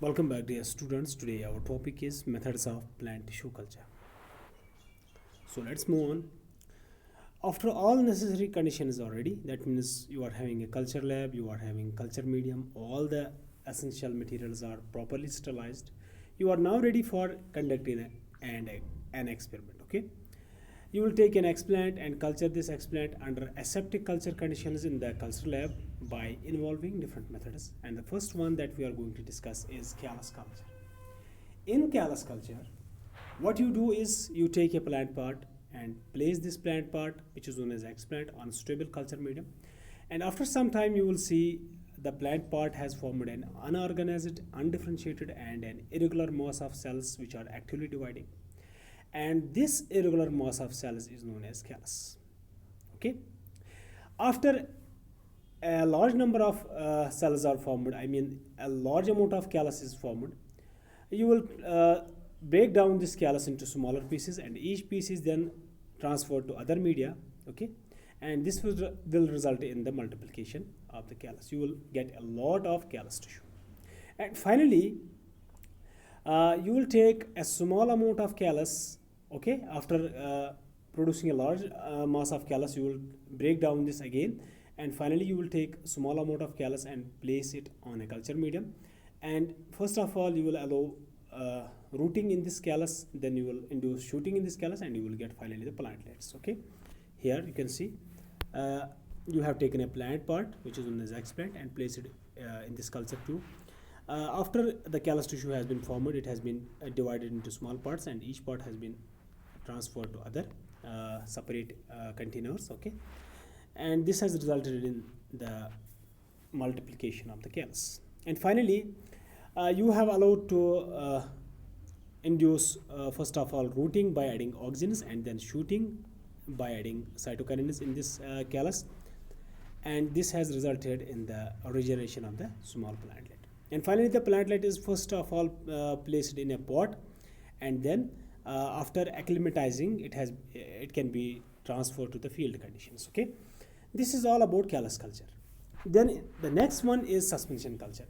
Welcome back, dear students. Today our topic is methods of plant tissue culture. So let's move on. After all necessary conditions are ready, that means you are having a culture lab, you are having culture medium, all the essential materials are properly sterilized. You are now ready for conducting an experiment. Okay. You will take an explant and culture this explant under aseptic culture conditions in the culture lab by involving different methods. And the first one that we are going to discuss is Callus culture. In Callus culture, what you do is you take a plant part and place this plant part, which is known as explant, on stable culture medium. And after some time, you will see the plant part has formed an unorganized, undifferentiated, and an irregular mass of cells which are actively dividing. And this irregular mass of cells is known as callus. Okay. After a large number of cells are formed, I mean a large amount of callus is formed, you will break down this callus into smaller pieces, and each piece is then transferred to other media. Okay. And this will result in the multiplication of the callus. You will get a lot of callus tissue. And finally, you will take a small amount of callus. Okay, after producing a large mass of callus, you will break down this again, and finally you will take small amount of callus and place it on a culture medium. And first of all, you will allow rooting in this callus, then you will induce shooting in this callus, and you will get finally the plantlets. Okay, here you can see you have taken a plant part which is known as explant and placed it in this culture tube. After the callus tissue has been formed, it has been divided into small parts, and each part has been transferred to other separate containers. Okay, and this has resulted in the multiplication of the callus. And finally, you have allowed to induce first of all rooting by adding auxins, and then shooting by adding cytokinins in this callus, and this has resulted in the regeneration of the small plantlet. And finally, the plantlet is first of all placed in a pot, and then after acclimatizing, it can be transferred to the field conditions. Okay, this is all about callus culture. Then the next one is suspension culture.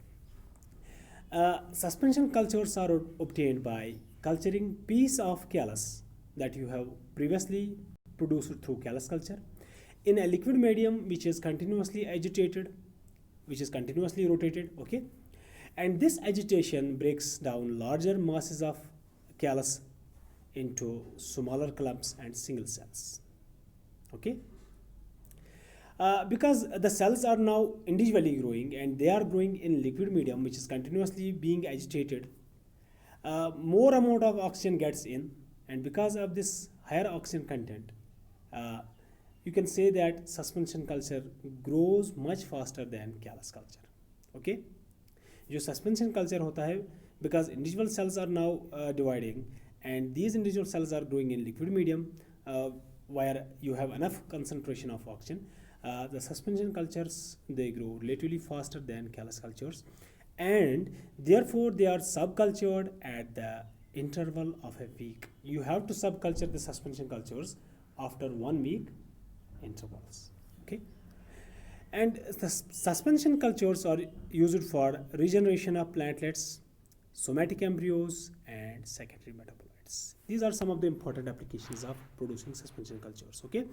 Suspension cultures are obtained by culturing piece of callus that you have previously produced through callus culture in a liquid medium which is continuously agitated, which is continuously rotated. Okay, and this agitation breaks down larger masses of callus into smaller clumps and single cells. Okay, because the cells are now individually growing and they are growing in liquid medium which is continuously being agitated, more amount of oxygen gets in, and because of this higher oxygen content, you can say that suspension culture grows much faster than callus culture. Okay, जो suspension culture होता है, because individual cells are now dividing, and these individual cells are growing in liquid medium where you have enough concentration of oxygen. The suspension cultures, they grow relatively faster than callus cultures, and therefore they are subcultured at the interval of a week. You have to subculture the suspension cultures after 1 week intervals. Okay, and the suspension cultures are used for regeneration of plantlets, somatic embryos, and secondary metabolites. These are some of the important applications of producing suspension cultures. Okay,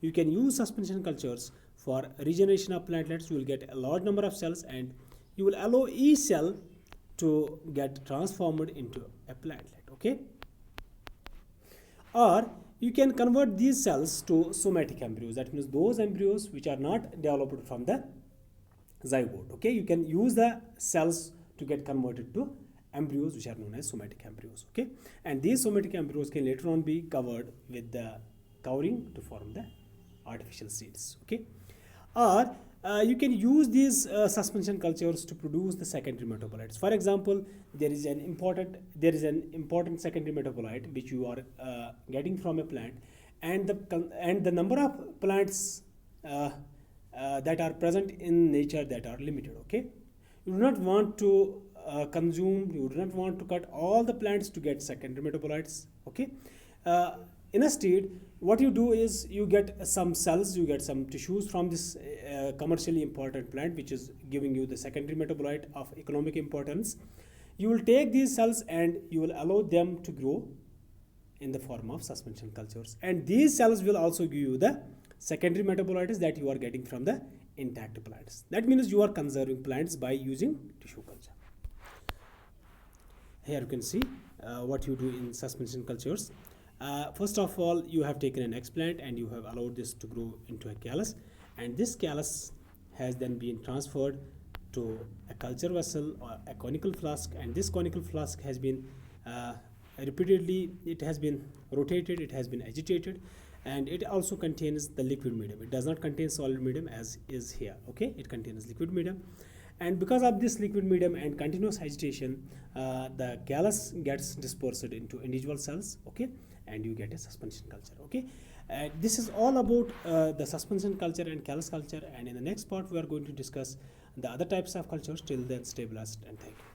you can use suspension cultures for regeneration of plantlets. You will get a large number of cells, and you will allow each cell to get transformed into a plantlet. Okay, or you can convert these cells to somatic embryos. That means those embryos which are not developed from the zygote. Okay, you can use the cells to get converted to embryos which are known as somatic embryos. Okay, and these somatic embryos can later on be covered with the covering to form the artificial seeds. Okay, or you can use these suspension cultures to produce the secondary metabolites. For example, there is an important secondary metabolite which you are getting from a plant, and the number of plants that are present in nature that are limited. Okay, you do not want to consume, you do not want to cut all the plants to get secondary metabolites. Okay, instead, what you do is you get some cells, you get some tissues from this commercially important plant which is giving you the secondary metabolite of economic importance. you will take these cells and you will allow them to grow in the form of suspension cultures, and these cells will also give you the secondary metabolites that you are getting from the intact plants. That means you are conserving plants by using tissue culture. Here you can see what you do in suspension cultures. First of all, you have taken an explant and you have allowed this to grow into a callus, and this callus has then been transferred to a culture vessel or a conical flask, and this conical flask has been repeatedly, it has been rotated, it has been agitated, and it also contains the liquid medium. It does not contain solid medium as is here. Okay, it contains liquid medium, and because of this liquid medium and continuous agitation, the callus gets dispersed into individual cells. Okay, and you get a suspension culture. Okay, this is all about the suspension culture and callus culture, and in the next part we are going to discuss the other types of cultures. Till then, stay blessed and thank you.